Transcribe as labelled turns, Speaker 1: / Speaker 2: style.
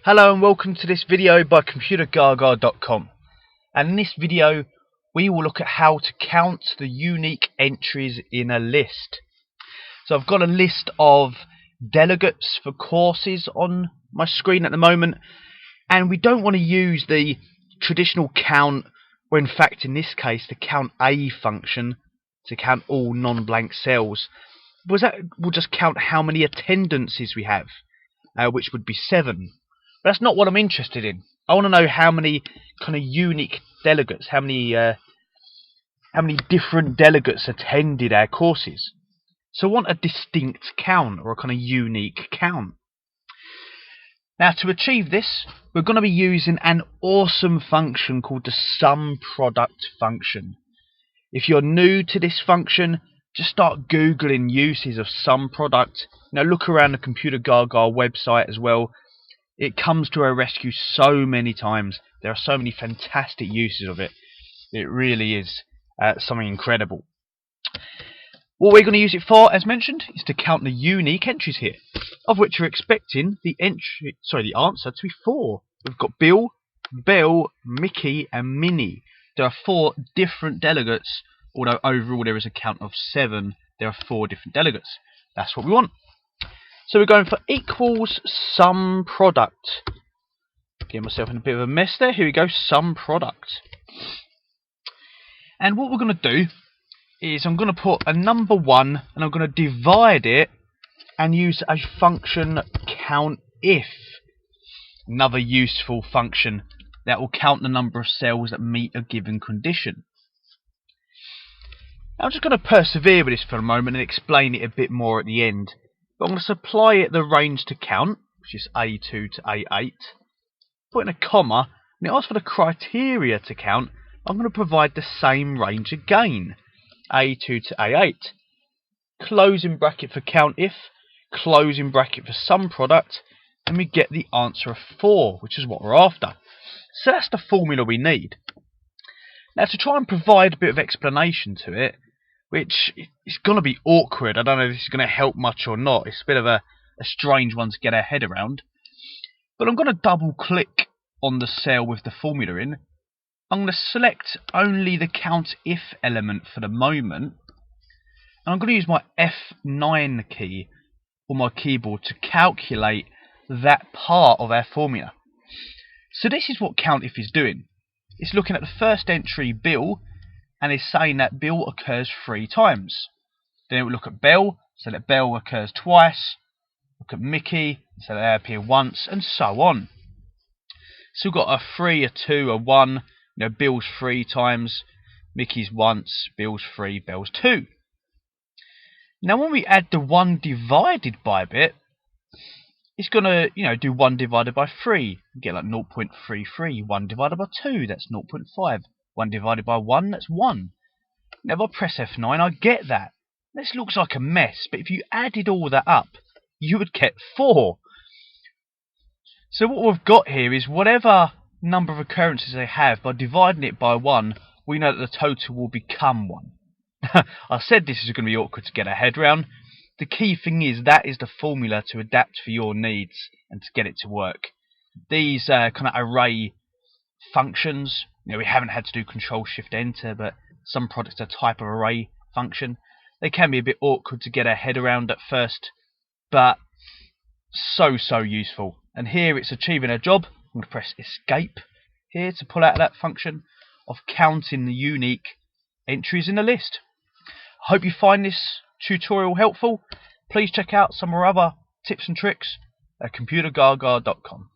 Speaker 1: Hello and welcome to this video by Computergaga.com, and in this video we will look at how to count the unique entries in a list. So I've got a list of delegates for courses on my screen at the moment, and we don't want to use the traditional count, or in fact in this case the count A function to count all non-blank cells, because that will just count how many attendances we have, which would be 7. But that's not what I'm interested in. I want to know how many kind of unique delegates, how many different delegates attended our courses. So I want a distinct count, or a kind of unique count. Now to achieve this, we're going to be using an awesome function called the SUMPRODUCT function. If you're new to this function, just start Googling uses of SUMPRODUCT. Now look around the Computergaga website as well. It comes to our rescue so many times. There are so many fantastic uses of it. It really is something incredible. What we're going to use it for, as mentioned, is to count the unique entries here, of which we're expecting the answer to be 4. We've got Bill, Belle, Mickey, and Minnie. There are 4 different delegates, although overall there is a count of 7. There are 4 different delegates. That's what we want. So we're going for equals SUMPRODUCT. Getting myself in a bit of a mess there. Here we go, SUMPRODUCT. And what we're going to do is I'm going to put a number 1 and I'm going to divide it and use a function COUNTIF. Another useful function that will count the number of cells that meet a given condition. Now I'm just going to persevere with this for a moment and explain it a bit more at the end. But I'm going to supply it the range to count, which is A2 to A8. Put in a comma, and it asks for the criteria to count. I'm going to provide the same range again, A2 to A8. Closing bracket for COUNTIF, closing bracket for SUMPRODUCT, and we get the answer of 4, which is what we're after. So that's the formula we need. Now to try and provide a bit of explanation to it, which is going to be awkward. I don't know if this is going to help much or not. It's a bit of a strange one to get our head around. But I'm going to double click on the cell with the formula in. I'm going to select only the COUNTIF element for the moment. And I'm going to use my F9 key on my keyboard to calculate that part of our formula. So this is what COUNTIF is doing. It's looking at the first entry, Bill, and is saying that Bill occurs 3 times. Then it will look at Belle, so that Belle occurs twice. Look at Mickey, so they appear once, and so on. So we've got a 3, a 2, a 1. You know, Bill's 3 times, Mickey's once, Bill's 3, Belle's 2. Now when we add the 1 divided by bit, it's going to, do 1 divided by 3. You get like 0.33. 1 divided by 2, that's 0.5. 1 divided by 1, that's 1. Now if I press F9, I get that. This looks like a mess, but if you added all that up, you would get 4. So what we've got here is whatever number of occurrences they have, by dividing it by 1, we know that the total will become 1. I said this is going to be awkward to get our head around. The key thing is that is the formula to adapt for your needs and to get it to work. These kind of array functions, we haven't had to do Control-Shift-Enter, but SUMPRODUCT are a type of array function. They can be a bit awkward to get our head around at first, but so useful. And here it's achieving a job. I'm going to press Escape here to pull out of that function of counting the unique entries in the list. I hope you find this tutorial helpful. Please check out some more other tips and tricks at Computergaga.com.